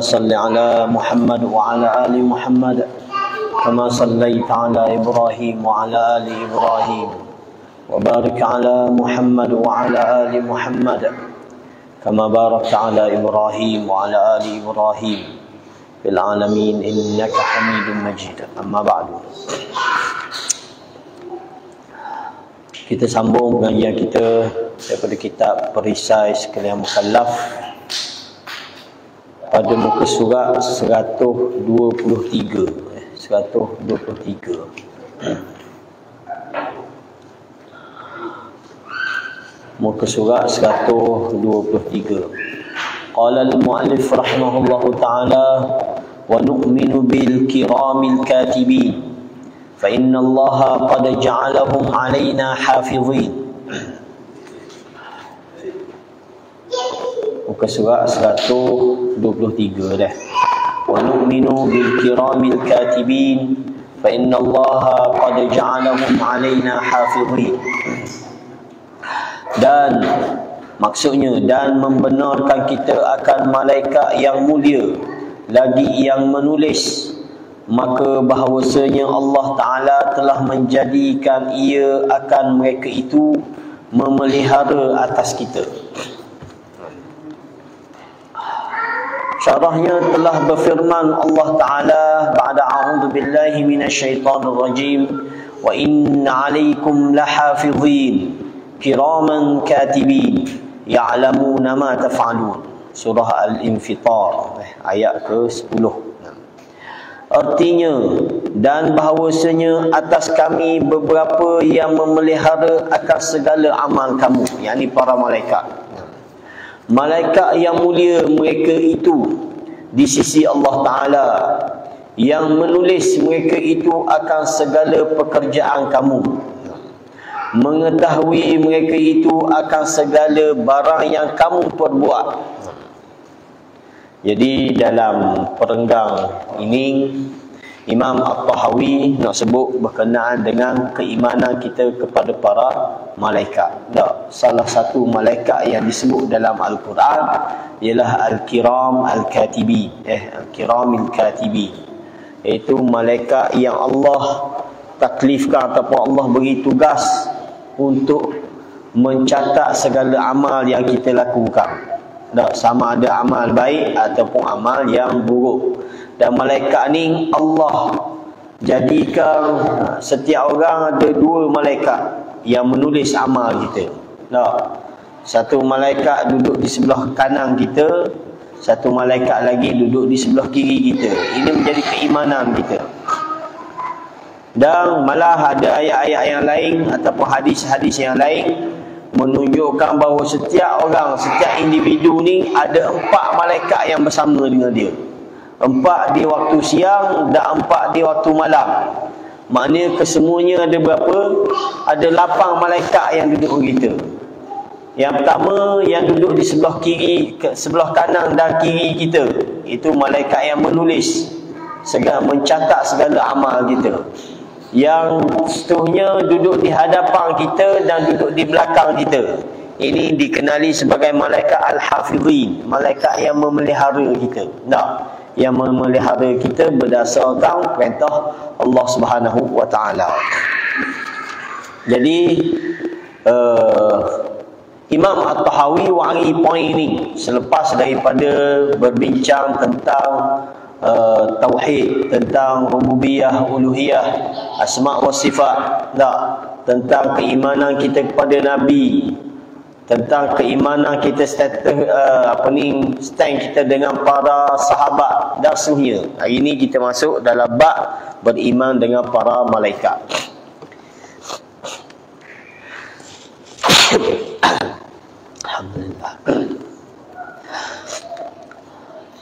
صل على محمد وعلى آل محمد كما صليت على إبراهيم وعلى آل إبراهيم وبارك على محمد وعلى آل محمد كما باركت على إبراهيم وعلى آل إبراهيم في العالمين إنك حميد مجيد. أما بعد, kita sambung pengajian kita daripada kitab Perisai Sekalian Mukallaf pada muka surat 123. Muka surat 123. Qala al-mu'allif rahimahullahu ta'ala wa nu'minu bil kiramil katibin fa inna allaha qad ja'alahum 'alaina hafizin. Muka surat 123 dah. Wa nu'minu bil kiramil katibin fa inna allaha qad ja'alahum 'alaina hafizin. Dan maksudnya, dan membenarkan kita akan malaikat yang mulia lagi yang menulis, maka bahawasanya Allah Ta'ala telah menjadikan ia akan mereka itu memelihara atas kita. Syarahnya telah berfirman Allah Ta'ala ba'da a'udhu billahi minasyaitanir rajim wa inna alaikum lahafizin kiraman katibin ya'lamuna ma taf'alun. Surah Al-Infitar ayat ke-10. Artinya, dan bahawasanya atas kami beberapa yang memelihara akan segala amal kamu, yakni para malaikat. Malaikat yang mulia mereka itu di sisi Allah Ta'ala, yang menulis mereka itu akan segala pekerjaan kamu, mengetahui mereka itu akan segala barang yang kamu perbuat. Jadi dalam perenggang ini Imam At-Tahawi nak sebut berkenaan dengan keimanan kita kepada para malaikat. Tak, salah satu malaikat yang disebut dalam Al-Quran ialah Al-Kiram Al-Katibi, Al-Kiramil Katibi, iaitu malaikat yang Allah taklifkan ataupun Allah beri tugas untuk mencatat segala amal yang kita lakukan. Tak, sama ada amal baik ataupun amal yang buruk. Dan malaikat ni Allah jadikan setiap orang ada dua malaikat yang menulis amal kita. Tak, satu malaikat duduk di sebelah kanan kita, satu malaikat lagi duduk di sebelah kiri kita. Ini menjadi keimanan kita. Dan malah ada ayat-ayat yang lain ataupun hadis-hadis yang lain menunjukkan bahawa setiap orang, setiap individu ni ada 4 malaikat yang bersama dengan dia. 4 di waktu siang dan 4 di waktu malam. Maknanya kesemuanya ada berapa? Ada 8 malaikat yang duduk dengan kita. Yang pertama yang duduk di sebelah kiri, sebelah kanan dan kiri kita, itu malaikat yang menulis, mencatat segala amal kita. Yang seterusnya duduk di hadapan kita dan duduk di belakang kita. Ini dikenali sebagai malaikat al-hafizin, malaikat yang memelihara kita. Nah, yang memelihara kita berdasarkan perintah Allah Subhanahu wa taala. Jadi Imam At-Tahawi wari poin ini selepas daripada berbincang tentang tauhid, tentang rububiyah, uluhiyah, asma' wa sifat, tentang keimanan kita kepada Nabi, tentang keimanan kita stand kita dengan para sahabat dan seterusnya. Hari ini kita masuk dalam bab beriman dengan para malaikat. Alhamdulillah.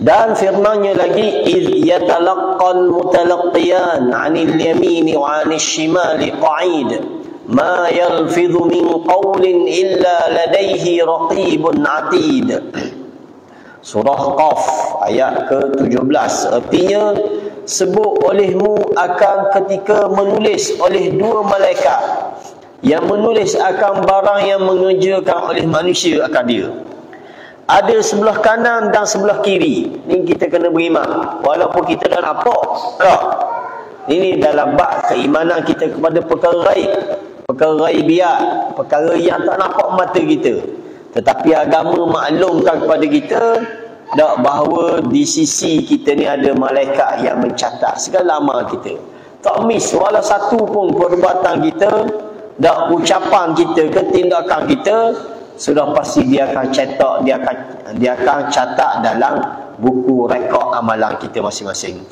Dan firmannya lagi, iz yatalaqqal mutalaqqiyan 'anil yamini wa 'anil shimali qa'id ma yalfidhu min qawlin illa ladayhi raqibun 'atid. Surah Qaf ayat ke-17. Artinya, sebut olehmu akan ketika menulis oleh 2 malaikat yang menulis akan barang yang mengerjakan oleh manusia akan dia. ada sebelah kanan dan sebelah kiri. Ni kita kena beriman walaupun kita dah nampak tak? Ini dalam bab keimanan kita kepada perkara gaib, perkara gaibiat, perkara yang tak nampak mata kita, tetapi agama maklumkan kepada kita tak bahawa di sisi kita ni ada malaikat yang mencatat segala amal kita. Tak miss walau satu pun perbuatan kita, tak ucapan kita ke tindakan kita, sudah pasti dia akan cetak, dia akan catat dalam buku rekod amalan kita masing-masing.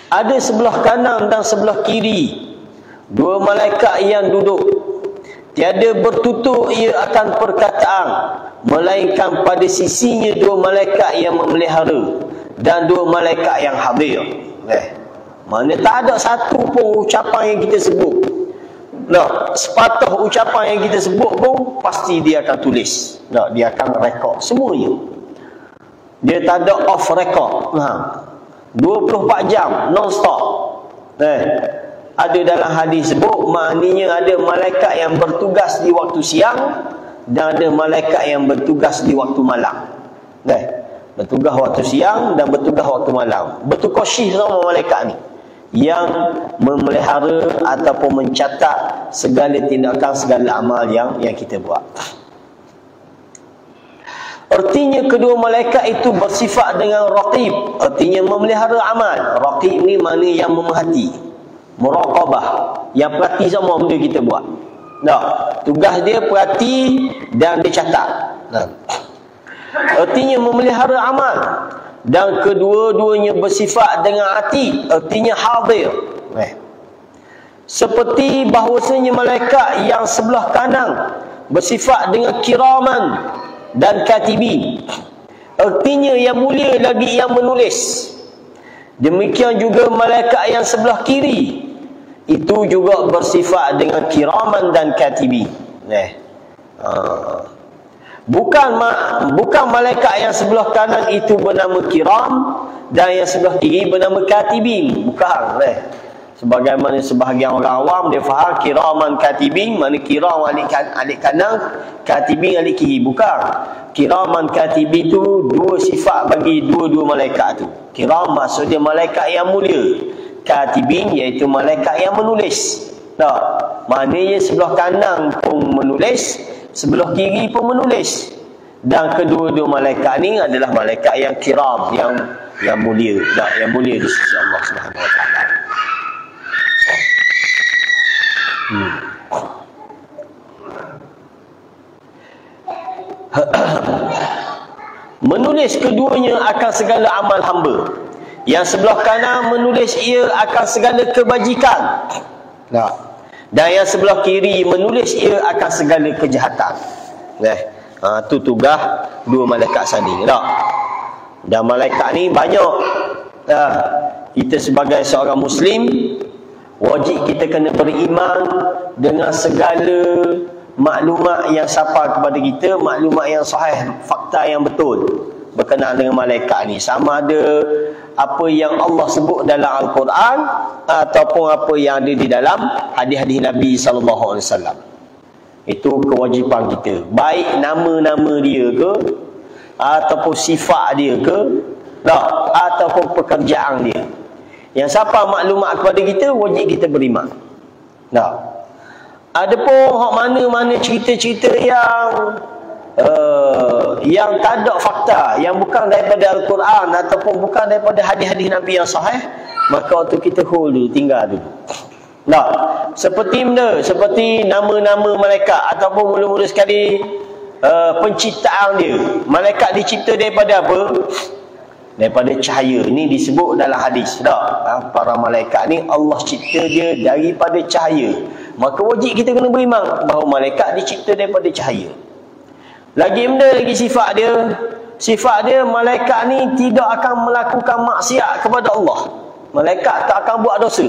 Ada sebelah kanan dan sebelah kiri dua malaikat yang duduk. Tiada bertutur ia akan perkataan, melainkan pada sisinya dua malaikat yang memelihara dan dua malaikat yang hadir. Mana tak ada satu pun ucapan yang kita sebut. Nah, sepatah ucapan yang kita sebut pun pasti dia akan tulis. Nah, dia akan rekod semuanya. Dia tak ada off record. 24 jam non stop. Ada dalam hadis sebut, maknanya ada malaikat yang bertugas di waktu siang dan ada malaikat yang bertugas di waktu malam. Bertugas waktu siang dan bertugas waktu malam. Bertukar shift sama malaikat ni yang memelihara ataupun mencatat segala tindakan, segala amal yang kita buat. Artinya kedua malaikat itu bersifat dengan raqib, artinya memelihara amal. Raqib ni mana yang memerhati, muraqabah, yang perhati semua benda kita buat. Tugas dia perhati dan dia catat. Artinya memelihara amal. Dan kedua-duanya bersifat dengan hati, artinya hadir. Seperti bahawasanya malaikat yang sebelah kanan bersifat dengan kiraman dan katibin, artinya yang mulia lagi yang menulis. Demikian juga malaikat yang sebelah kiri itu juga bersifat dengan kiraman dan katibin. Bukan malaikat yang sebelah kanan itu bernama kiram dan yang sebelah kiri bernama katibin. Bukan. Sebagaimana sebahagian orang awam dia faham kiraman katibin, mana kiram alik kanan, katibin alik kiri. Bukan. Kiraman katibin itu dua sifat bagi dua-dua malaikat tu. Kiram maksudnya malaikat yang mulia. Katibin iaitu malaikat yang menulis. Maknanya sebelah kanan pun menulis, sebelah kiri pun menulis. Dan kedua-dua malaikat ni adalah malaikat yang kiram, yang mulia, yang mulia di sisi Allah Subhanahu Wa Taala. Menulis keduanya akan segala amal hamba. Yang sebelah kanan menulis ia akan segala kebajikan. Dan yang sebelah kiri menulis ia akan segala kejahatan. Itu tugas dua malaikat tadi. Dan malaikat ni banyak. Kita sebagai seorang Muslim, wajib kita kena beriman dengan segala maklumat yang sampai kepada kita, maklumat yang sahih, fakta yang betul berkenaan dengan malaikat ni. Sama ada apa yang Allah sebut dalam Al-Quran ataupun apa yang ada di dalam hadis-hadis Nabi SAW. Itu kewajipan kita. Baik nama-nama dia ke, ataupun sifat dia ke, ataupun pekerjaan dia. Yang siapa maklumat kepada kita, wajib kita beriman. Adapun hak mana-mana cerita-cerita yang tak ada fakta, yang bukan daripada Al-Quran ataupun bukan daripada hadis-hadis Nabi yang sahih, maka waktu kita hold dulu, tinggal dulu. Seperti nama-nama malaikat ataupun mula-mula sekali penciptaan dia. Malaikat dicipta daripada apa? Daripada cahaya. Ini disebut dalam hadis. Para malaikat ni Allah cipta dia daripada cahaya. Maka wajib kita kena beriman bahawa malaikat dicipta daripada cahaya. Lagi benda lagi sifat dia. Sifat dia, malaikat ni tidak akan melakukan maksiat kepada Allah. Malaikat tak akan buat dosa,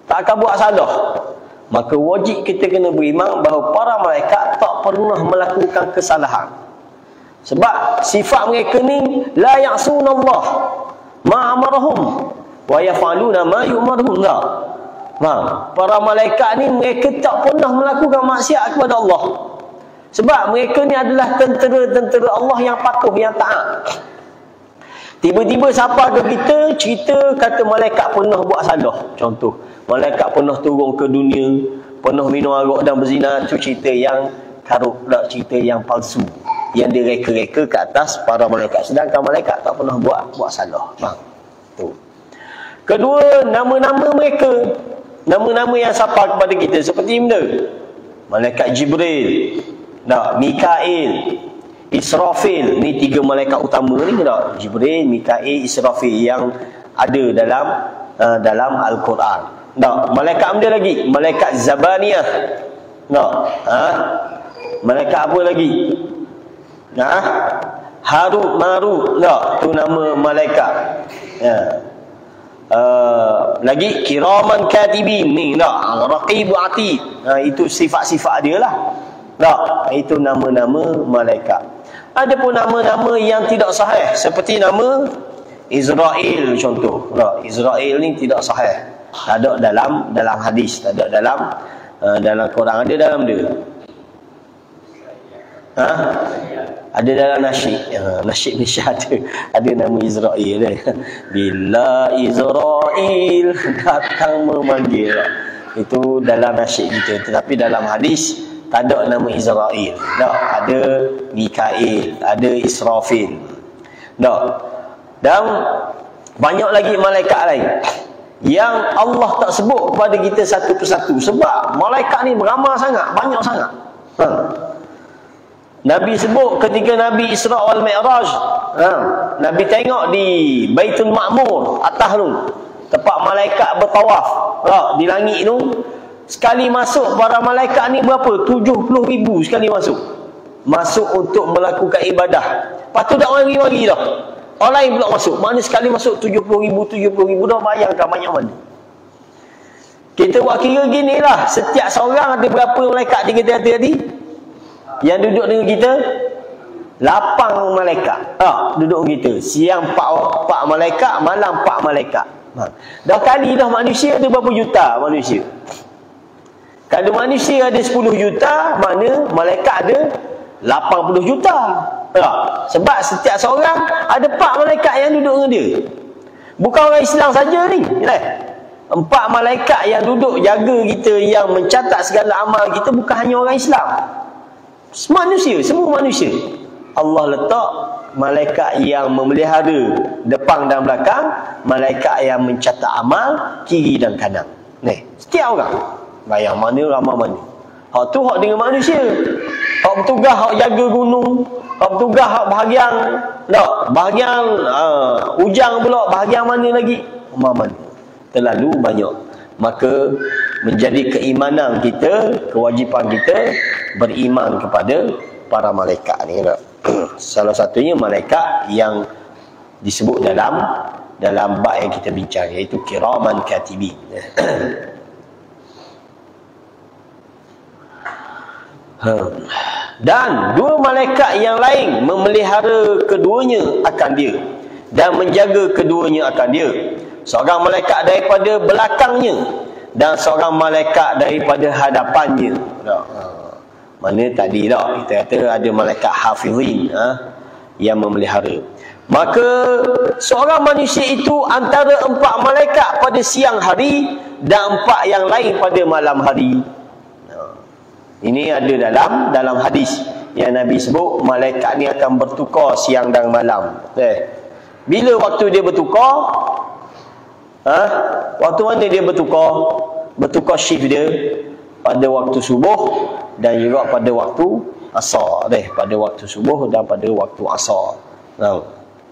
tak akan buat salah. Maka wajib kita kena beriman bahawa para malaikat tak pernah melakukan kesalahan. Sebab sifat mereka ni la ya'sunallah ma amarahum wa yaf'aluna ma yu'marhum. Para malaikat ni mereka tak pernah melakukan maksiat kepada Allah. Sebab mereka ni adalah tentera-tentera Allah yang patuh, yang taat. Tiba-tiba siapa ke kita cerita kata malaikat pernah buat salah. Contoh, malaikat pernah turun ke dunia, pernah minum arak dan berzina. Itu cerita yang karut, cerita yang palsu, yang direka-reka ke atas para malaikat. Sedangkan malaikat tak pernah buat salah. Faham? Tu. Kedua, nama-nama mereka, nama-nama yang sapa kepada kita seperti mana? Malaikat Jibril, Mikail, Israfil. Ni 3 malaikat utama ni, Jibril, Mikail, Israfil yang ada dalam Al-Quran. Malaikat mana lagi? Malaikat Zabaniyah. Malaikat apa lagi? Harut Marut. Tu nama malaikat. Lagi Kiraman Katibin ni, Raqib Atid. Itu sifat-sifat dia lah. Itu nama-nama malaikat. Ada pun nama-nama yang tidak sahih, seperti nama Israel contoh. Israel ni tidak sahih. Tak ada dalam hadis, tak ada dalam Quran. Ada dalam dia. Ada dalam nasyid. Nasyid Malaysia ada nama Israel. Bila Israel datang memanggil. Itu dalam nasyid kita. Tetapi dalam hadis tak ada nama Israel. Ada Mikail, ada Israfil. Dan banyak lagi malaikat lain yang Allah tak sebut kepada kita satu persatu. Sebab malaikat ni beramai sangat, banyak sangat. Nabi sebut ketika Nabi Isra wal Mi'raj, Nabi tengok di Baitul Ma'mur atas tu, tempat malaikat bertawaf di langit tu. Sekali masuk para malaikat ni berapa? 70,000 sekali masuk. Masuk untuk melakukan ibadah. Lepas tu dah mari-mari dah. Orang lain pula masuk. Mana sekali masuk 70,000 dah, bayangkan banyak mana. Kita buat kira gini lah. Setiap seorang ada berapa malaikat di kita tadi? Yang duduk dengan kita? 8 malaikat. Duduk dengan kita. Siang 4 malaikat, malam 4 malaikat. Dah kali dah manusia ada berapa juta manusia? Kalau manusia ada 10 juta, mana malaikat ada 80 juta. Sebab setiap seorang ada 4 malaikat yang duduk dengan dia. Bukan orang Islam saja ni. 4 malaikat yang duduk jaga kita, yang mencatat segala amal kita, bukan hanya orang Islam. Manusia, semua manusia. Allah letak malaikat yang memelihara depan dan belakang, malaikat yang mencatat amal kiri dan kanan. Setiap orang. Bayang mana ramai mana. Hak tu hak dengan manusia. Hak bertugas hak jaga gunung, hak bertugas hak bahagian bahagian ujang pula, bahagian mana lagi? Mana? Terlalu banyak. Maka menjadi keimanan kita, kewajipan kita beriman kepada para malaikat ni. Salah satunya malaikat yang disebut dalam bab yang kita bincang, iaitu Kiraman Katibin. Dan 2 malaikat yang lain memelihara keduanya akan dia dan menjaga keduanya akan dia. Seorang malaikat daripada belakangnya dan seorang malaikat daripada hadapannya. Mana tadi kita kata ada malaikat hafizin yang memelihara. Maka seorang manusia itu antara 4 malaikat pada siang hari dan 4 yang lain pada malam hari. Ini ada dalam hadis yang Nabi sebut malaikat ni akan bertukar siang dan malam. Bila waktu dia bertukar? Waktu mana dia bertukar? Bertukar shift dia pada waktu subuh dan juga pada waktu asar. Pada waktu subuh dan pada waktu asar.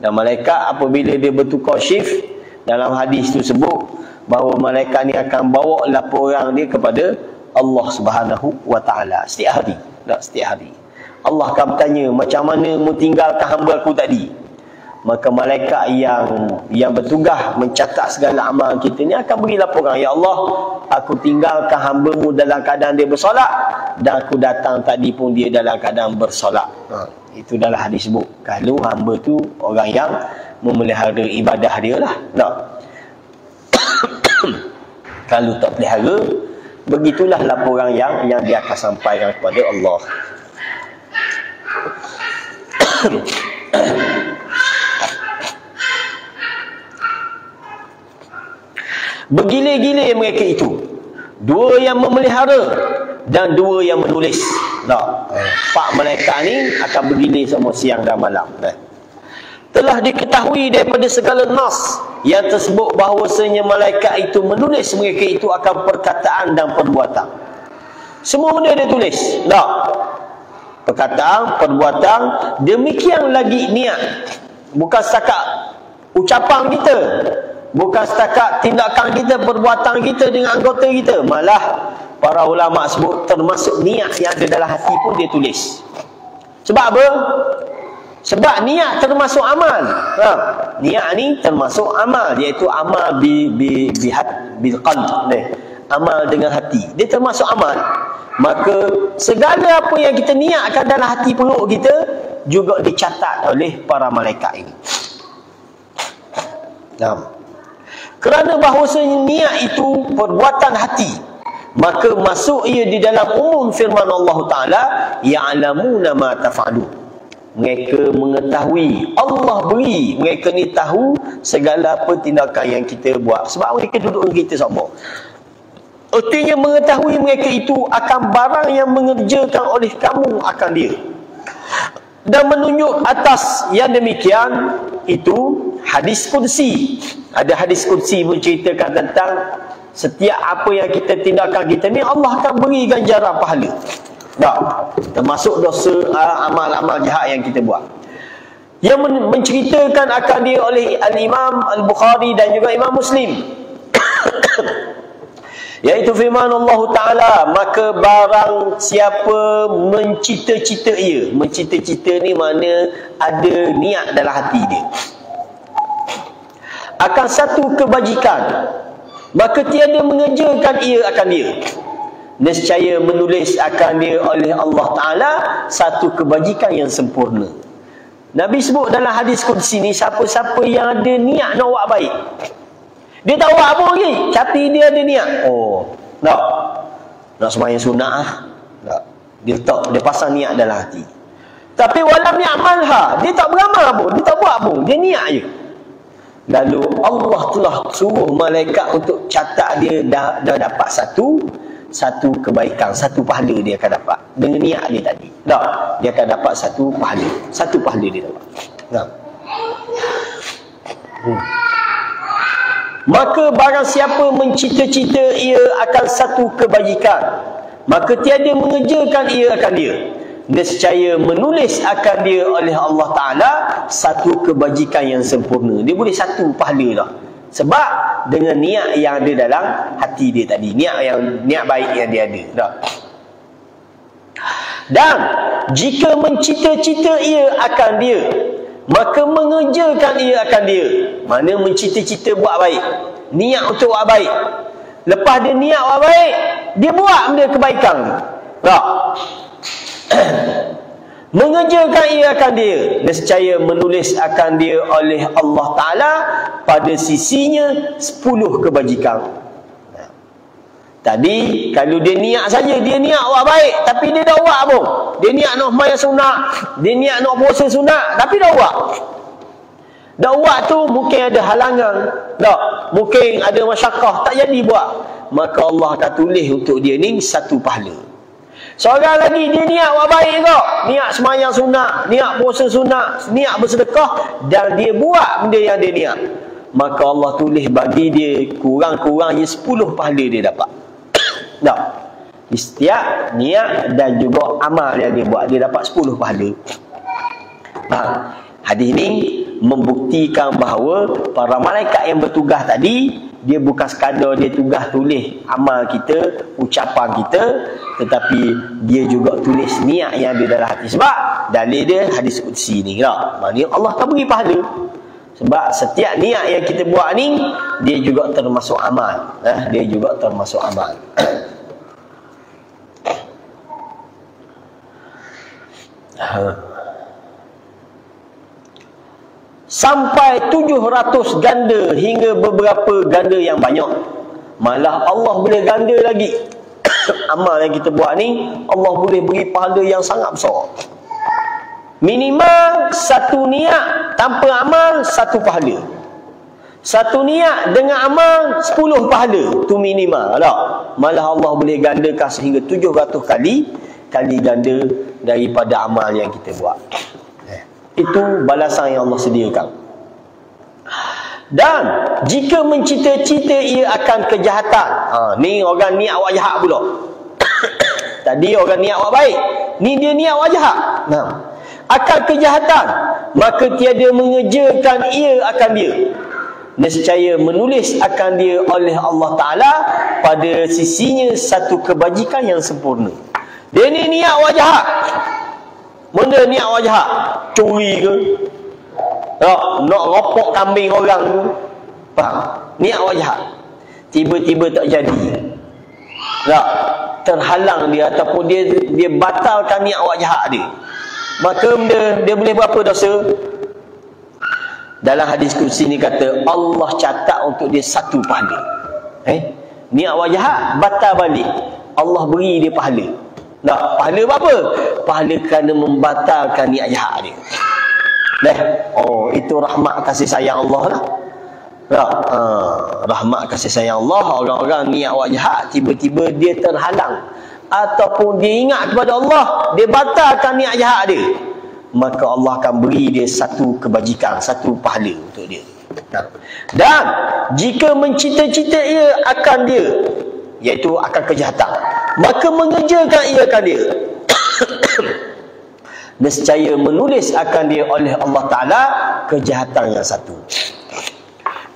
Dan malaikat apabila dia bertukar shift, dalam hadis tu sebut bahawa malaikat ni akan bawa laporan dia kepada Allah Subhanahu wa ta'ala setiap hari. Setiap hari Allah akan bertanya, macam mana mu tinggalkan hamba aku tadi? Maka malaikat yang bertugas mencatat segala amal kita ni akan beri laporan, ya Allah, aku tinggalkan hamba-Mu dalam keadaan dia bersolat, dan aku datang tadi pun dia dalam keadaan bersolat. Itu dalam hadis sebut. Kalau hamba tu orang yang memelihara ibadah dia lah. Kalau tak pelihara, begitulah laporan yang dia akan sampaikan kepada Allah. Bergile-gile mereka itu, dua yang memelihara dan dua yang menulis. Pak malaikat ni akan bergile semua siang dan malam. Telah diketahui daripada segala nas yang tersebut bahawasanya malaikat itu menulis mereka itu akan perkataan dan perbuatan. Semua benda dia tulis. Perkataan, perbuatan, demikian lagi niat. Bukan setakat ucapan kita, bukan setakat tindakan kita, perbuatan kita dengan anggota kita. Malah para ulama sebut termasuk niat yang ada dalam hati pun dia tulis. Sebab apa? Sebab niat termasuk amal. Niat ni termasuk amal, iaitu amal bil qalb. Amal dengan hati. Dia termasuk amal. Maka segala apa yang kita niatkan dalam hati perut kita juga dicatat oleh para malaikat ini. Kerana bahawasanya niat itu perbuatan hati, maka masuk ia di dalam umum firman Allah Ta'ala, ya'lamuna ma taf'alun. Mereka mengetahui, Allah beri mereka ni tahu segala apa tindakan yang kita buat. Sebab mereka duduk dengan kita sama. Artinya mengetahui mereka itu akan barang yang mengerjakan oleh kamu akan dia. Dan menunjuk atas yang demikian itu hadis qudsi. Ada hadis qudsi menceritakan tentang setiap apa yang kita tindakan kita ni Allah akan beri ganjaran pahala. Termasuk dosa amal-amal jahat yang kita buat. Yang menceritakan akan dia oleh Al-Imam Al-Bukhari dan juga Imam Muslim. Iaitu firman Allah Ta'ala, maka barang siapa mencita-cita ia. Mencita-cita ni mana ada niat dalam hati dia akan satu kebajikan, maka tiada mengerjakan ia akan dia, nescaya menulis akan dia oleh Allah Ta'ala satu kebajikan yang sempurna. Nabi sebut dalam hadis qudsi ni, siapa-siapa yang ada niat nak buat baik, dia tak buat apa lagi, tapi dia ada niat. Nak sembahyang sunat dia pasang niat dalam hati. Tapi walam ya'malha, dia tak beramal pun, dia tak buat pun, dia niat je. Lalu Allah telah suruh malaikat untuk catat dia dah dapat satu kebaikan, satu pahala dia akan dapat dengan niat dia tadi. Dia akan dapat satu pahala dia dapat. Maka barang siapa mencita-cita ia akan satu kebajikan, maka tiada mengerjakan ia akan dia, nescaya menulis akan dia oleh Allah Ta'ala satu kebajikan yang sempurna. Dia boleh satu pahala dah, sebab dengan niat yang ada dalam hati dia tadi, niat baik yang dia ada. Dan jika mencita-cita ia akan dia, maka mengerjakan ia akan dia. Mana mencita-cita buat baik, niat untuk buat baik, lepas dia niat buat baik, dia buat benda kebaikan. Mengerjakan ia akan dia, nescaya menulis akan dia oleh Allah Ta'ala pada sisinya 10 kebajikan. Tadi kalau dia niat saja, dia niat buat baik tapi dia tak buat pun. Dia niat nak sembahyang sunat, dia niat nak puasa sunat tapi tak buat. Tak buat tu mungkin ada halangan, mungkin ada masyarakat, tak jadi buat. Maka Allah akan tulis untuk dia ni satu pahala. Seorang lagi dia niat buat baik kau, niat sembahyang sunat, niat puasa sunat, niat bersedekah, dan dia buat benda yang dia niat, maka Allah tulis bagi dia kurang-kurangnya 10 pahala dia dapat. Di setiap niat dan juga amal yang dia buat, dia dapat 10 pahala. Hadis ini membuktikan bahawa para malaikat yang bertugas tadi, dia bukan sekadar dia tugas tulis amal kita, ucapan kita, tetapi dia juga tulis niat yang ada dalam hati. Sebab dalil dia hadis qudsi ni, maknanya Allah tak beri pahala. Sebab setiap niat yang kita buat ni, dia juga termasuk amal. Dia juga termasuk amal. Sampai 700 ganda hingga beberapa ganda yang banyak. Malah Allah boleh ganda lagi. Amal yang kita buat ni, Allah boleh beri pahala yang sangat besar. Minimal satu niat tanpa amal, satu pahala. Satu niat dengan amal, 10 pahala. Itu minimal tak? Malah Allah boleh gandakan sehingga 700 kali ganda daripada amal yang kita buat. Itu balasan yang Allah sediakan. Dan jika mencita-cita ia akan kejahatan. Ni orang niat awak jahat pula. Tadi orang niat awak baik, ni dia niat awak jahat. Akan kejahatan, maka tiada mengerjakan ia akan dia. Nescaya menulis akan dia oleh Allah Ta'ala pada sisinya satu kebajikan yang sempurna. Dia ni niat awak jahat. Benda niat awak jahat, curi ke, nak ropok kambing orang ke, faham? Niat awak jahat, tiba-tiba tak jadi, tak terhalang dia, ataupun dia batalkan niat awak jahat dia, maka dia boleh berapa dosa? Dalam hadis kursi ni kata Allah catat untuk dia satu pahala. Niat awak jahat batal balik, Allah beri dia pahala. Nah, pahala apa? Pahala kerana membatalkan niat jahat dia. Itu rahmat kasih sayang Allah lah. Rahmat kasih sayang Allah. Orang-orang niat awak jahat, tiba-tiba dia terhalang, ataupun dia ingat kepada Allah, dia batalkan niat jahat dia, maka Allah akan beri dia satu kebajikan, satu pahala untuk dia. Dan jika mencita-cita ia akan dia, iaitu akan kejahatan, maka mengerjakan ia akan dia. Nescaya menulis akan dia oleh Allah Ta'ala kejahatan yang satu.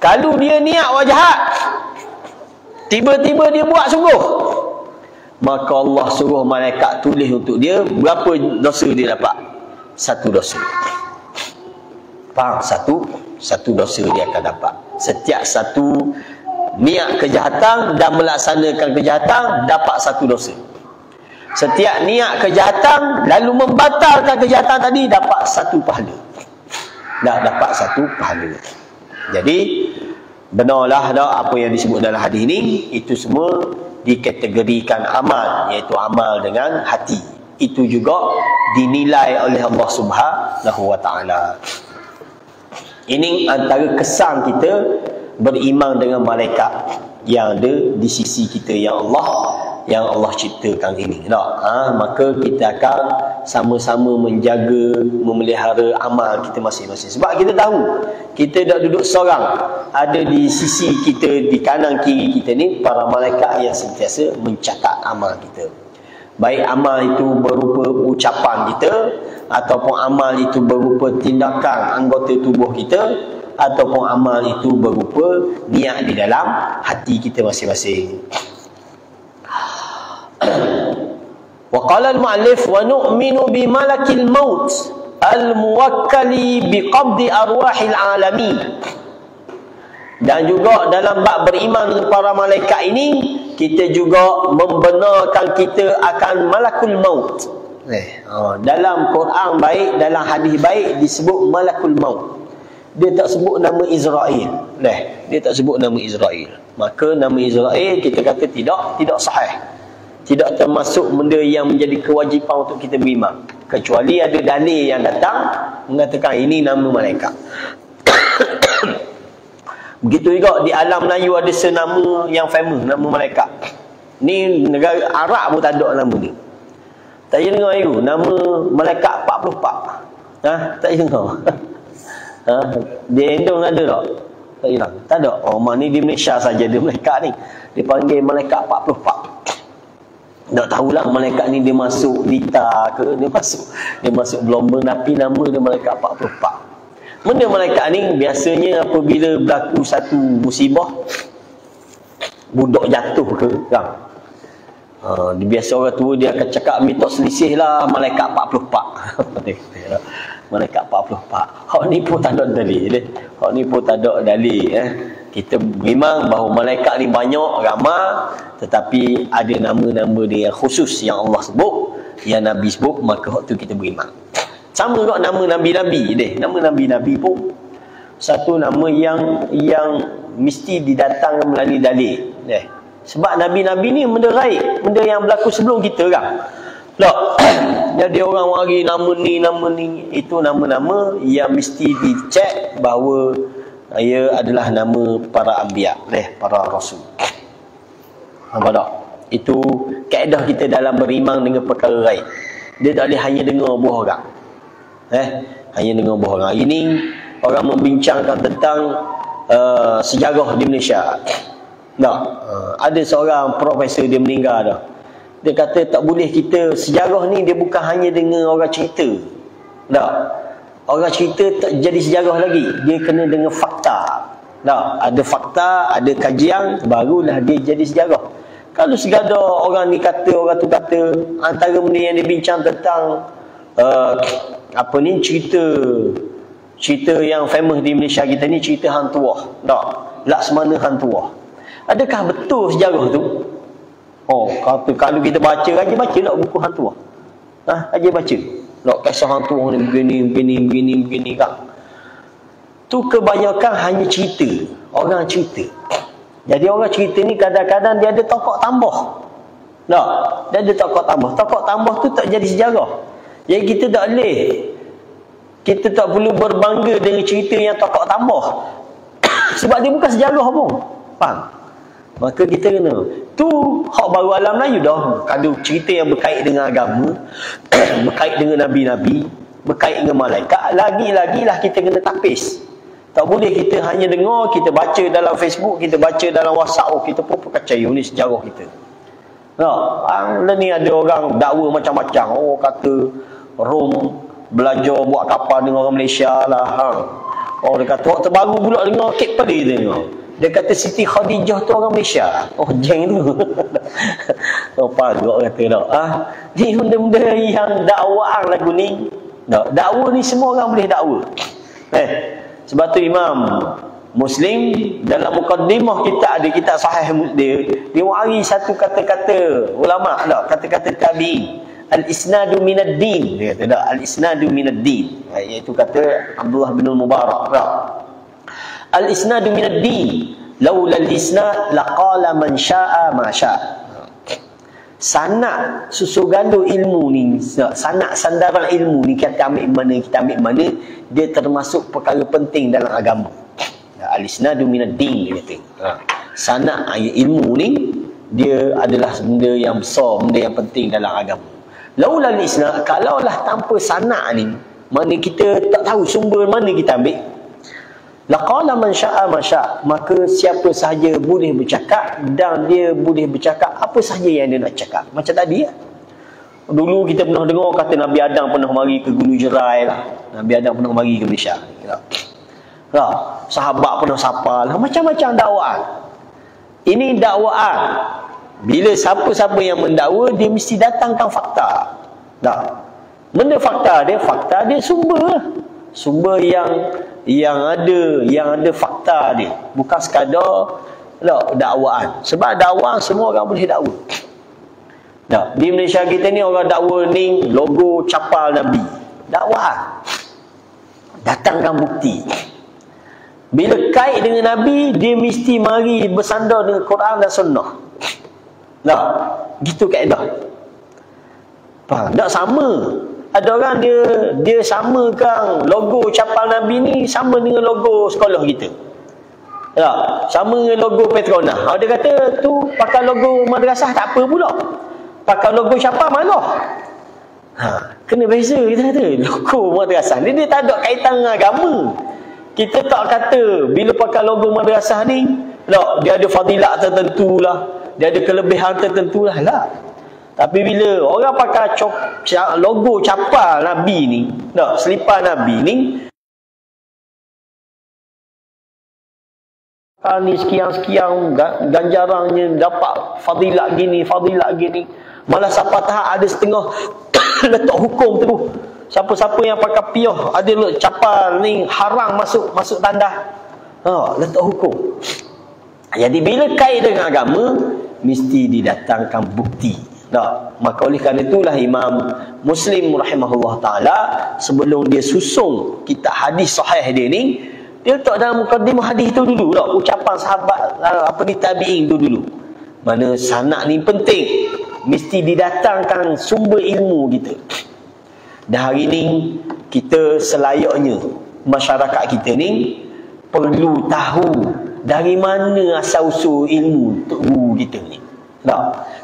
Kalau dia niat awak jahat, tiba-tiba dia buat sungguh, maka Allah suruh malaikat tulis untuk dia berapa dosa dia dapat. Satu dosa. Faham? Satu dosa dia akan dapat. Setiap satu niat kejahatan dan melaksanakan kejahatan dapat satu dosa. Setiap niat kejahatan lalu membatalkan kejahatan tadi dapat satu pahala. Dapat satu pahala. Jadi benarlah apa yang disebut dalam hadis ini, itu semua dikategorikan amal, iaitu amal dengan hati. Itu juga dinilai oleh Allah Subhanahu wa Ta'ala. Ini antara kesan kita beriman dengan malaikat yang ada di sisi kita yang Allah ciptakan ini. Maka kita akan sama-sama menjaga, memelihara amal kita masing-masing. Sebab kita tahu, kita dah duduk seorang, ada di sisi kita, di kanan kiri kita ni para malaikat yang sentiasa mencatat amal kita. Baik amal itu berupa ucapan kita, ataupun amal itu berupa tindakan anggota tubuh kita, ataupun amal itu berupa niat di dalam hati kita masing-masing. Wa qala al-mu'allif wa nu'minu bi malakil maut al-muwakkali bi qabdi arwahil alamin. Dan juga dalam bab beriman dengan para malaikat ini, kita juga membenarkan kita akan malakul maut. Dalam Quran baik, dalam hadis baik disebut malakul maut. Dia tak sebut nama Israel. Dia tak sebut nama Israel. Maka nama Israel kita kata tidak sahih. Tidak termasuk benda yang menjadi kewajipan untuk kita beriman, kecuali ada dalil yang datang mengatakan ini nama malaikat. Begitu juga di alam Melayu ada senama yang famous, nama malaikat. Ni negara Arab pun tak ada nama ni. Tak pernah dengar itu nama malaikat 44. Tak pernah dengar. Di Indon ada tak? Tak hilang. Tak ada. Ni di Malaysia saja ada malaikat ni. Dipanggil malaikat 44. Tak tahulah malaikat ni dia masuk lita ke, dia masuk gelombang, tapi nama dia malaikat 44. Benda malaikat ni biasanya apabila berlaku satu musibah, budak jatuh ke kan, biasa orang tua dia akan cakap mitos selisih lah malaikat 44. Malaikat 44. Hak ni pun tak ada dalil. Hak ni pun tak ada dalil. Kita beriman bahawa malaikat ni banyak, ramai, tetapi ada nama-nama dia yang khusus yang Allah sebut, yang Nabi sebut, maka waktu kita beriman. Sama juga nama Nabi-Nabi deh. Nama Nabi-Nabi pun satu nama yang mesti didatangkan melalui dalil. Sebab Nabi-Nabi ni benda gaib, benda yang berlaku sebelum kita kan. Tak. Jadi orang mari nama ni, itu nama-nama yang mesti dicek bahawa ia adalah nama para anbiya, para rasul. Nampak tak? Itu kaedah kita dalam berimang dengan perkara lain. Dia tak boleh hanya dengar buah orang. Hanya dengar buah orang. Ini orang membincangkan tentang sejarah di Malaysia. Tak? Ada seorang profesor, dia meninggal dah. Dia kata tak boleh kita, sejarah ni dia bukan hanya dengan orang cerita. Tak? Orang cerita tak jadi sejarah lagi. Dia kena dengan fakta. Tak? Ada fakta, ada kajian, barulah dia jadi sejarah. Kalau sekadar orang ni kata, orang tu kata, antara benda yang dia bincang tentang cerita yang famous di Malaysia kita ni, cerita Hantuah. Tak? Laksmana Hantuah. Adakah betul sejarah tu? Kata kalau kita baca nak buku Hantuah. Aja baca. Nak kisah Hantuah ni begini kan. Tu kebanyakan hanya cerita. Orang cerita. Jadi orang cerita ni kadang-kadang dia ada tokoh tambah. Tak? Dia ada tokoh tambah. Tokoh tambah tu tak jadi sejarah. Jadi kita tak boleh. Kita tak perlu berbangga dengan cerita yang tokoh tambah. Sebab dia bukan sejarah pun. Faham? Maka kita kena. Tu hak baru alam Melayu dah. Kalau cerita yang berkait dengan agama, berkait dengan nabi-nabi, berkait dengan malaikat, lagi-lagilah kita kena tapis. Tak boleh kita hanya dengar, kita baca dalam Facebook, kita baca dalam WhatsApp, kita pun percaya ni sejarah kita. Ni ada orang dakwa macam-macam. Kata Rom belajar buat kapal dengan orang Malaysia lah. Dia kata waktu terbaru pula dengar Cape Verde dia dengar. Dia kata Siti Khadijah tu orang Malaysia. Jeng tu. Parut kata tak. Ni benda-benda yang dakwaan lagu ni. Dakwa ni semua orang boleh dakwa. Sebab tu Imam Muslim dalam mukaddimah kita ada kitab sahih dia wari satu kata-kata ulama tak, kata-kata tabi'in. Al-isnadu minad din. Dia kata tak, al-isnadu minad din. Iaitu kata Abdullah bin Mubarak tak. Al-isnadu minad din. Laula al-isnad laqala man syaa ma syaa. Sanad susugalo ilmu ni, sanad sandaran ilmu ni kita ambil mana, dia termasuk perkara penting dalam agama. Al-isnadu minad din dia kata. Sanad ilmu ni dia adalah benda yang besar, benda yang penting dalam agama. Laula al-isnad, kalaulah tanpa sanad ni, mana kita tak tahu sumber mana kita ambil, laqala man syaa ma syaa, maka siapa sahaja boleh bercakap dan dia boleh bercakap apa sahaja yang dia nak cakap. Macam tadi ya. Dulu kita pernah dengar kata Nabi Adam pernah mari ke Gunung Jerai lah. Nabi Adam pernah mari ke Malaysia. Sahabat pernah sapa lah. Macam-macam dakwaan. Ini dakwaan. Bila siapa-siapa yang mendakwa, dia mesti datangkan fakta. Tak? Benda fakta dia sumber yang ada fakta dia, bukan sekadar dakwaan. Sebab dakwaan semua orang boleh dakwa. Di Malaysia kita ni orang dakwa ni logo capal Nabi. Dakwaan. Datangkan bukti. Bila kait dengan Nabi, dia mesti mari bersandar dengan Quran dan Sunnah. Gitu kaedah. Faham? Tak sama. Ada orang dia samakan logo capal Nabi ni sama dengan logo sekolah kita. Sama dengan logo Petronas. Dia kata tu pakai logo madrasah tak apa pula. Pakai logo capal malah. Kena beza kita kata. Logo madrasah ni dia tak ada kaitan dengan agama. Kita tak kata bila pakai logo madrasah ni, dia ada fadilat tertentu lah, dia ada kelebihan tertentu lah. Tapi bila orang pakai logo capal Nabi ni, selipar Nabi ni, ni sekian-sekian ganjarannya, dapat fadilat gini, malah sampai tahap ada setengah letak hukum tu. Siapa-siapa yang pakai piyah ada capal ni haram masuk tandas. Letak hukum. Jadi bila kait dengan agama, mesti didatangkan bukti. Maka oleh kerana itulah Imam Muslim rahimahullah ta'ala, sebelum dia susung kitab hadis sahih dia ni, dia letak dalam mukaddimah hadis tu dulu ucapan sahabat tabi'in tu dulu. Mana sanad ni penting. mesti didatangkan sumber ilmu kita. Dan hari ni kita selayaknya masyarakat kita ni perlu tahu dari mana asal usul ilmu untuk guru kita ni. Tak,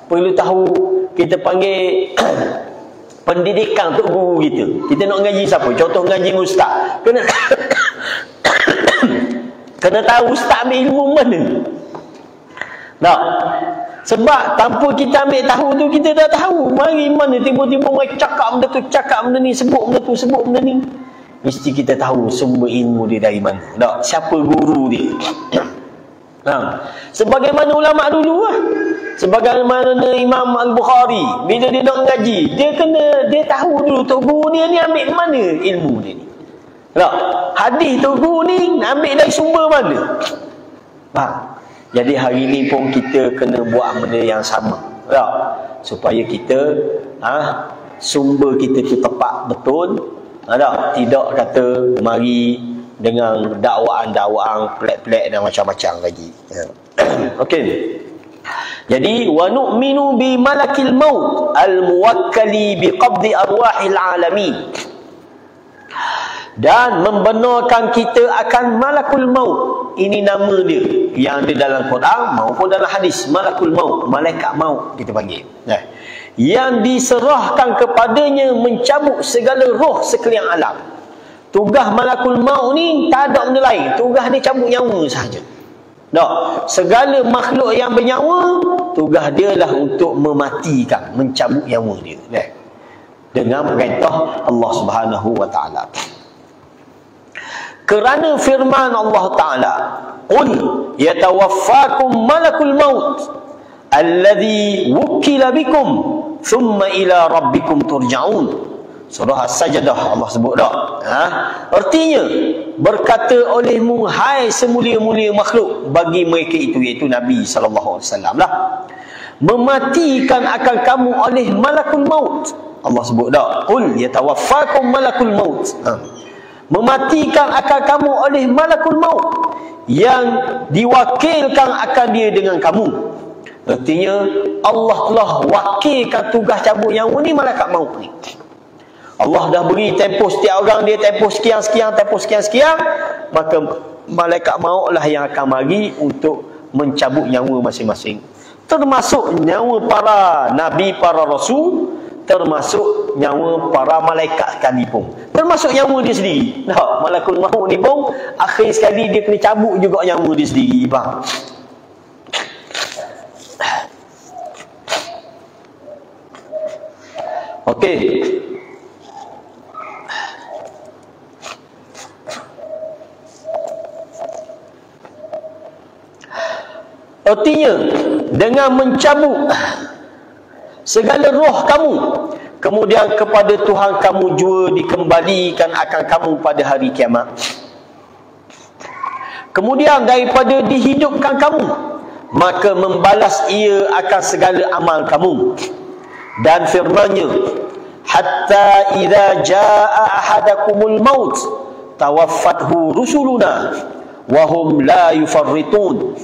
perlu tahu, kita panggil pendidikan untuk guru kita. Kita nak ngaji siapa? Contoh ngaji ustaz. Kena tahu ustaz ambil ilmu mana. Tak, sebab tanpa kita ambil tahu tu, kita dah tahu mari mana tiba-tiba mereka cakap benda tu, cakap benda ni, sebut benda tu, sebut benda ni. Mesti kita tahu sumber ilmu dia dari mana. Tak, siapa guru dia. Sebagaimana ulama dulu lah. Sebagaimana Imam Al-Bukhari, bila dia nak ngaji, dia tahu dulu tok guru dia ni ambil mana ilmu dia ni. Tak, hadis tok guru ni ambil dari sumber mana. Jadi hari ni pun kita kena buat benda yang sama. Tak, supaya kita sumber kita tu tepat betul. Tak, tidak kata mari dengan dakwaan-dakwaan pelik-pelik dan macam-macam lagi. Okey. Jadi wa nu'minu bi malakil maut al-muwakkali bi qabdi arwahil alamin. Dan membenarkan kita akan malakul maut. Ini nama dia yang ada dalam Quran maupun dalam hadis. Malakul maut, malaikat maut kita panggil. Yang diserahkan kepadanya mencabut segala roh sekalian alam. Tugas malakul maut ni tak ada benda lain, tugas dia cabut nyawa sahaja. Tak, segala makhluk yang bernyawa, tugas dia lah untuk mematikan, mencabut nyawa dia. Dengan perintah Allah Subhanahu wa taala. Kerana firman Allah Taala, "Qul yatawaffakum malakul maut alladhi wukila bikum thumma ila rabbikum turja'un." Surah As-Sajdah Allah sebut tak? Artinya, berkata olehmu hai semulia-mulia makhluk bagi mereka itu, iaitu Nabi SAW lah, mematikan akan kamu oleh malakul maut. Allah sebut tak? Qul yatawaffakum malakul maut. Mematikan akan kamu oleh malakul maut yang diwakilkan akan dia dengan kamu. Artinya Allah telah wakilkan tugas cabut nyawa ni malaikat maut ni. Allah dah beri tempoh setiap orang dia, tempoh sekian-sekian, tempoh sekian-sekian, maka malaikat maut lah yang akan mari untuk mencabut nyawa masing-masing. Termasuk nyawa para nabi, para rasul, termasuk nyawa para malaikat sekalipun, termasuk nyawa dia sendiri. Nah, malakul maut ni pun akhir sekali dia kena cabut juga nyawa dia sendiri, faham? Okey. Artinya, dengan mencabut segala roh kamu, kemudian kepada Tuhan kamu jua dikembalikan akan kamu pada hari kiamat. Kemudian daripada dihidupkan kamu, maka membalas ia akan segala amal kamu. Dan firman-Nya, hatta idza jaa ahadakumul maut tawaffathu rusuluna wa hum la yufarritun.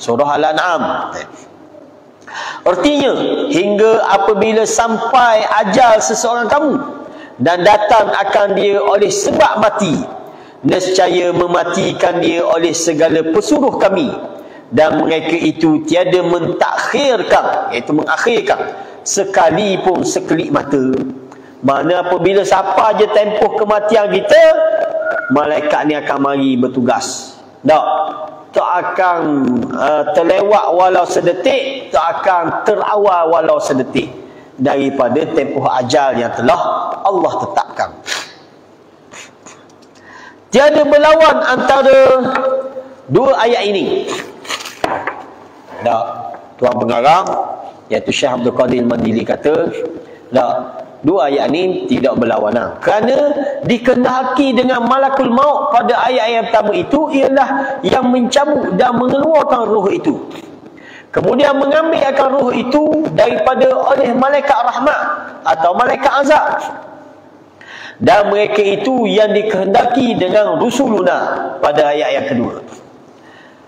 Surah Al-An'am. Artinya, hingga apabila sampai ajal seseorang kamu dan datang akan dia oleh sebab mati, nescaya mematikan dia oleh segala pesuruh kami, dan mereka itu tiada mentakhirkan, iaitu mengakhirkan sekalipun sekelip mata. Mana apabila siapa je tempoh kematian kita, malaikat ni akan mari bertugas. Tak akan terlewat walau sedetik, tak akan terawal walau sedetik daripada tempoh ajal yang telah Allah tetapkan. Tiada berlawan antara dua ayat ini. Tuan pengarang iaitu Syekh Abdul Qadir Mandili kata, dua ayat ini tidak berlawanan. Kerana dikehendaki dengan malakul maut pada ayat yang pertama itu ialah yang mencabut dan mengeluarkan roh itu. Kemudian mengambil akan roh itu daripada oleh malaikat rahmat atau malaikat azab. Dan mereka itu yang dikehendaki dengan rusuluna pada ayat yang kedua.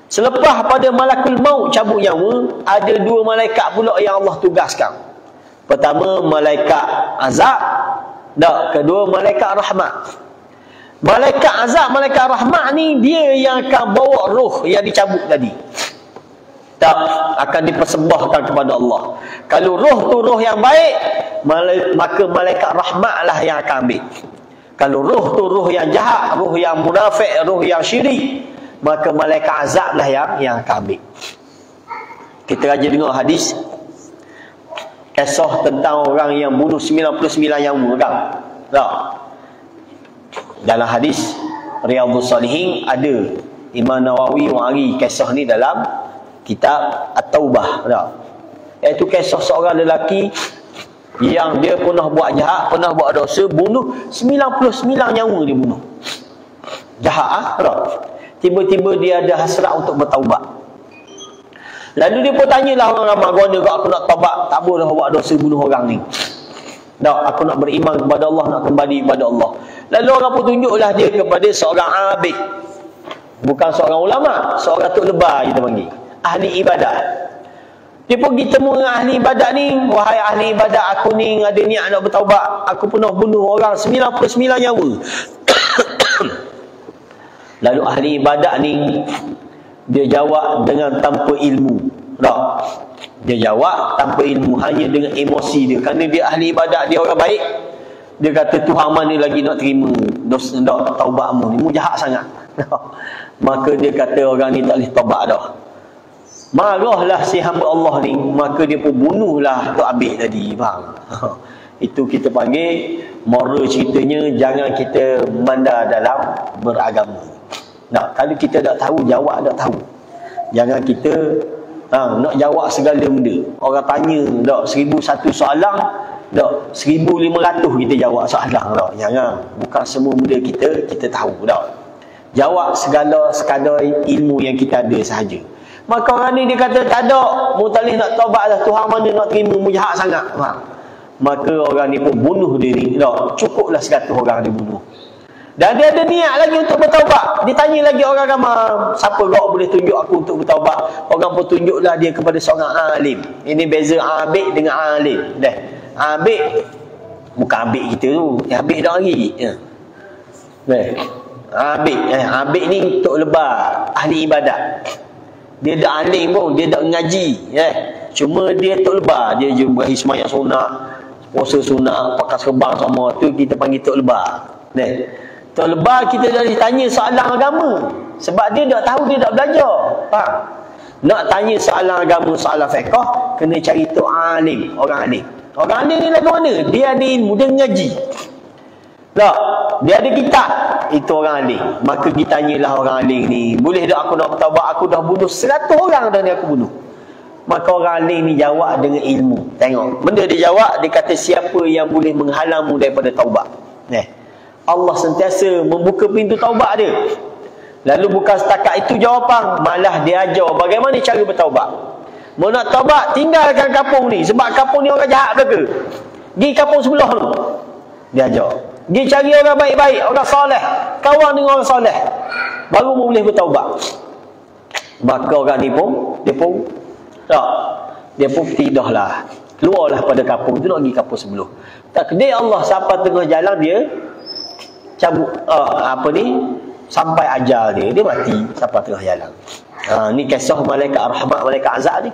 Selepas pada malakul maut cabut nyawa, ada dua malaikat pula yang Allah tugaskan. Pertama, malaikat azab. Tak, kedua, malaikat rahmat. Malaikat azab, malaikat rahmat ni dia yang akan bawa roh yang dicabut tadi. Tak, akan dipersembahkan kepada Allah. Kalau roh tu roh yang baik, maka malaikat rahmat lah yang akan ambil. Kalau roh tu roh yang jahat, roh yang munafik, roh yang syirik, maka malaikat azab lah yang akan ambil. Kita raja dengar hadis kisah tentang orang yang bunuh 99 nyawa orang. Tak? Dalam hadis Riyadhus Salihin ada Imam Nawawi wari kisah ni dalam kitab At-Taubah. Tak? Iaitu kisah seorang lelaki yang dia pernah buat jahat, pernah buat dosa, bunuh 99 nyawa dia bunuh. Jahat tak? Tiba-tiba dia ada hasrat untuk bertaubat. Lalu dia pun tanyalah orang ramai, "Guna kau aku nak taubat, tak boleh buat dosa bunuh orang ni. Tak, aku nak beriman kepada Allah, nak kembali kepada Allah." Lalu orang pun tunjuklah dia kepada seorang abid. Bukan seorang ulama, seorang tok lebah kita panggil. Ahli ibadat. Dia pergi temu dengan ahli ibadat ni, "Wahai ahli ibadat, aku ni ada niat nak bertaubat. Aku pernah bunuh orang 99 nyawa." Lalu ahli ibadat ni dia jawab dengan tanpa ilmu. Tak? Dia jawab tanpa ilmu, hanya dengan emosi dia. Kerana dia ahli ibadat, dia orang baik. Dia kata, "Tuhan mana lagi nak terima dosa taubatmu ni? Mu jahat sangat." Maka dia kata orang ni tak boleh taubat dah. Marahlah si hamba Allah ni, maka dia pun bunuhlah Tok Abid tadi. Faham? Itu kita panggil moral ceritanya, jangan kita mandar dalam beragama. Nah, kalau kita tak tahu, jawab tak tahu. Jangan kita nak jawab segala benda. Orang tanya tak 1001 soalan, tak 1500 kita jawab soalan tak. Jangan, bukan semua benda kita tahu tak. Jawab segala sekadar ilmu yang kita ada sahaja. Maka orang ni dia kata, "Tak ada, mu tak boleh nak taubat dah, Tuhan mana nak terima, mu jahat sangat." Maka orang ni pun bunuh diri tak. Cukuplah 100 orang dia bunuh. Dan dia ada niat lagi untuk bertaubat. Dia tanya lagi orang ramai, "Siapa kau boleh tunjuk aku untuk bertaubat?" Orang pun tunjuklah dia kepada seorang alim. Ini beza abid dengan alim. Dah. Abid bukan abid kita tu. Abid dah lagi. Dah. Abid ni tok lebah, ahli ibadat. Dia tak alim pun, dia tak ngaji. Cuma dia tok lebah, dia je berakhir semayang sunat, puasa sunat, pakai serban sama tu kita panggil tok lebah. Tok lebah kita dah ditanya soalan agama. Sebab dia tak tahu, dia tak belajar. Faham? Nak tanya soalan agama, soalan fiqh, kena cari tok alim, orang alim. Orang alim ni lagu mana? Dia ada ilmu, dia ngaji. Tak, dia ada kitab. Itu orang alim. Maka kita tanyalah orang alim ni, "Boleh tak aku nak bertaubat? Aku dah bunuh 100 orang dah ni aku bunuh." Maka orang alim ni jawab dengan ilmu. Tengok, benda dia jawab, dia kata, "Siapa yang boleh menghalangmu daripada taubat?" Allah sentiasa membuka pintu taubat dia. Lalu bukan setakat itu jawapan, malah dia ajar bagaimana cara bertaubat. Mau nak taubat, tinggalkan kampung ni. Sebab kampung ni orang jahat belaka. Pergi kampung sebelah tu. Dia ajar. Pergi cari orang baik-baik, orang soleh. Kawan dengan orang soleh. Baru boleh bertaubat. Maka orang ni pun, dia pun tidaklah. Keluarlah pada kampung tu, nak pergi kampung sebelah. Takdir Allah, sampai tengah jalan dia cabut sampai ajal dia mati sampai tengah jalan. Ni kisah malaikat rahmat, malaikat azab ni.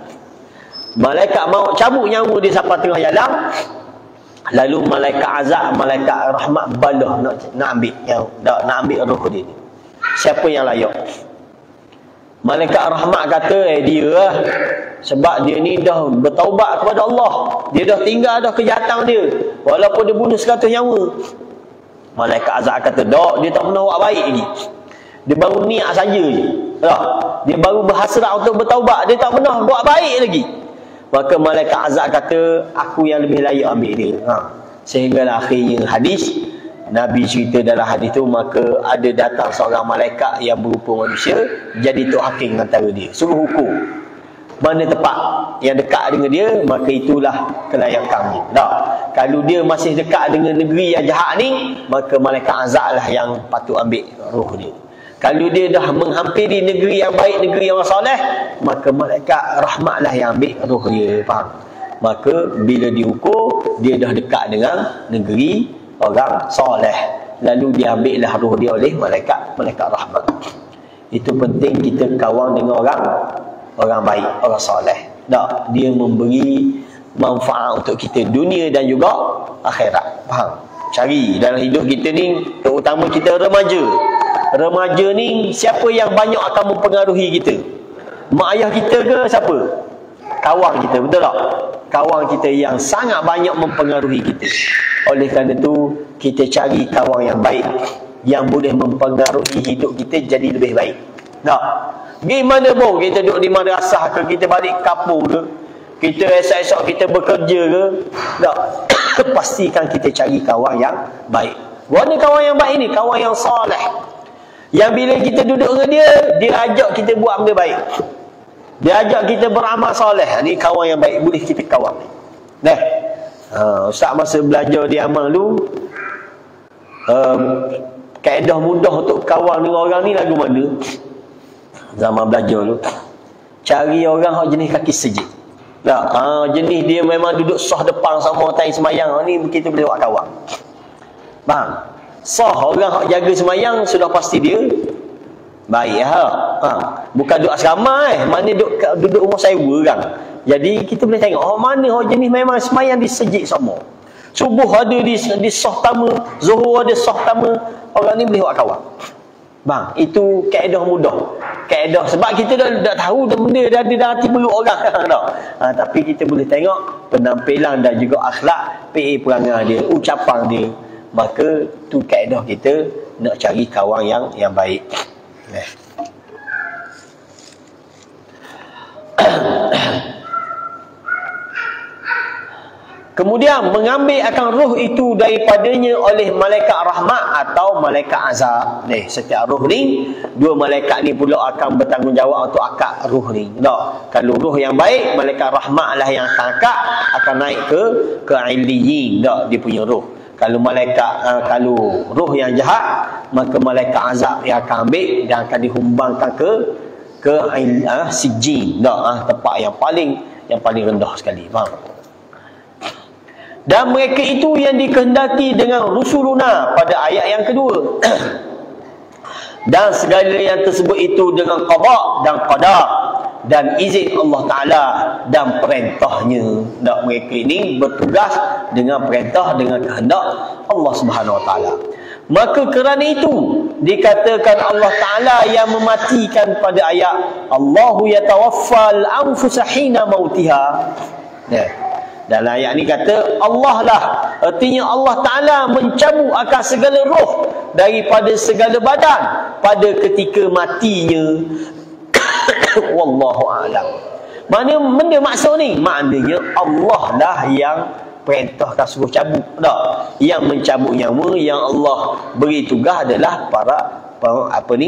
Malaikat mau cabut nyawa dia sampai tengah jalan, lalu malaikat azab, malaikat rahmat balah nak ambil nak ambil roh dia ni. Siapa yang layak? Malaikat rahmat kata, dia lah. Sebab dia ni dah bertaubat kepada Allah. Dia dah tinggal dah kejahatan dia, walaupun dia bunuh 100 nyawa. Malaikat azab kata, "Dak, dia tak pernah buat baik lagi. Dia baru niat saja je. Tak? Dia baru berhasrat untuk bertaubat, dia tak pernah buat baik lagi." Maka malaikat azab kata, "Aku yang lebih layak ambil dia." Sehingga akhirnya hadis Nabi cerita dalam hadis tu, maka ada datang seorang malaikat yang berupa manusia, jadi tok hakim antara dia, suruh hukum. Mana tepat yang dekat dengan dia, maka itulah kelayakannya. Tak? Kalau dia masih dekat dengan negeri yang jahat ni, maka malaikat azab lah yang patut ambil roh dia. Kalau dia dah menghampiri negeri yang baik, negeri yang soleh, maka malaikat rahmat lah yang ambil roh dia. Faham? maka bila diukur dia dah dekat dengan negeri orang soleh, lalu diambillah roh dia oleh malaikat rahmat. Itu penting kita kawan dengan orang baik, orang soleh. Tak, dia memberi manfaat untuk kita dunia dan juga akhirat. Faham? Cari dalam hidup kita ni, terutama kita remaja. Remaja ni siapa yang banyak akan mempengaruhi kita? Mak ayah kita ke siapa? Kawan kita, betul tak? Kawan kita yang sangat banyak mempengaruhi kita. Oleh kerana itu kita cari kawan yang baik, yang boleh mempengaruhi hidup kita jadi lebih baik. Tak? Gimana pun kita duduk di madrasah ke, kita balik kampung ke, kita esok-esok kita bekerja ke, tak? Pastikan kita cari kawan yang baik. Mana kawan yang baik ni? Kawan yang soleh, yang bila kita duduk dengan dia, dia ajak kita buat benda baik, dia ajak kita beramal soleh. Ni kawan yang baik, boleh kita kawan. Ustaz masa belajar di amal tu, kaedah mudah untuk kawan dengan orang ni lagu mana? Zaman belajar tu, cari orang yang jenis kaki sejik. Jenis dia memang duduk sah depan sama time semayang, ni kita boleh buat kawan. Faham? Sah orang yang jaga semayang sudah pasti dia baik. Bukan duduk asrama, mana duduk rumah sewa kan. Jadi kita boleh tengok mana jenis memang semayang di sejik sama. Subuh ada di sah tama, zuhur ada sah tama, orang ni boleh buat kawan. Bang, itu kaedah mudah. Kaedah sebab kita dah tahu dah benda dah ada dalam hati perut orang dah. Tapi kita boleh tengok penampilan dan juga akhlak, perangai dia, ucapan dia. Maka tu kaedah kita nak cari kawan yang baik. Kemudian mengambil akan roh itu daripadanya oleh malaikat rahmat atau malaikat azab. Setiap roh ni, dua malaikat ni pula akan bertanggungjawab untuk akak roh ni. Kalau roh yang baik, malaikat rahmat lah yang akan naik ke illiyin, dia punya roh. Kalau kalau roh yang jahat, maka malaikat azab yang akan ambil dan akan dihumbangkan ke sijjin, tempat yang paling rendah sekali. Faham? Dan mereka itu yang dikehendaki dengan rusuluna pada ayat yang kedua. Dan segala yang tersebut itu dengan qada dan qadar dan izin Allah Ta'ala dan perintahnya. Dan mereka ini bertugas dengan perintah, dengan kehendak Allah Subhanahu Wa Ta'ala. Maka kerana itu dikatakan Allah Ta'ala yang mematikan pada ayat Allahu yatawaffal anfusa hina mautiha. Dalam ayat ni kata Allah lah, artinya Allah Ta'ala mencabut akan segala roh daripada segala badan pada ketika matinya. Wallahu a'lam. Mana benda maksud ni? Maknanya Allah lah yang perintahkan suruh cabut. Yang mencabut nyawa, yang Allah beri tugas adalah para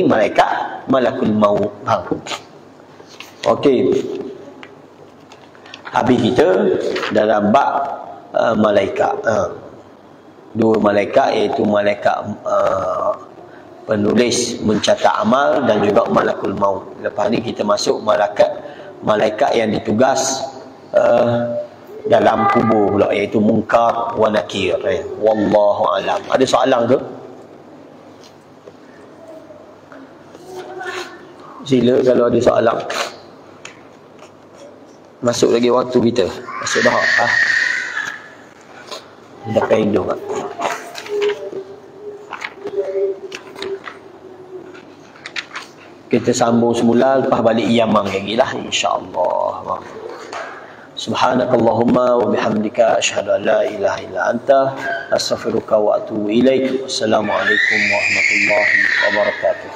malaikat malakul maut. Okey. Habis kita dalam bab malaikat. Dua malaikat, iaitu malaikat penulis mencatat amal dan juga malakul maut. Lepas ni kita masuk malaikat yang ditugas dalam kubur pula, iaitu munkar wa nakir. Wallahu alam. Ada soalan ke? Sila kalau ada soalan. Masuk lagi waktu kita. Masuk dah. Dah kain hidung kan. Kita sambung semula, lepas balik Yaman lagi lah, insya-Allah. Subhanakallahumma wa bihamdika asyhadu an la ilaha illa anta astaghfiruka wa atubu ilaik. Wassalamualaikum warahmatullahi wabarakatuh.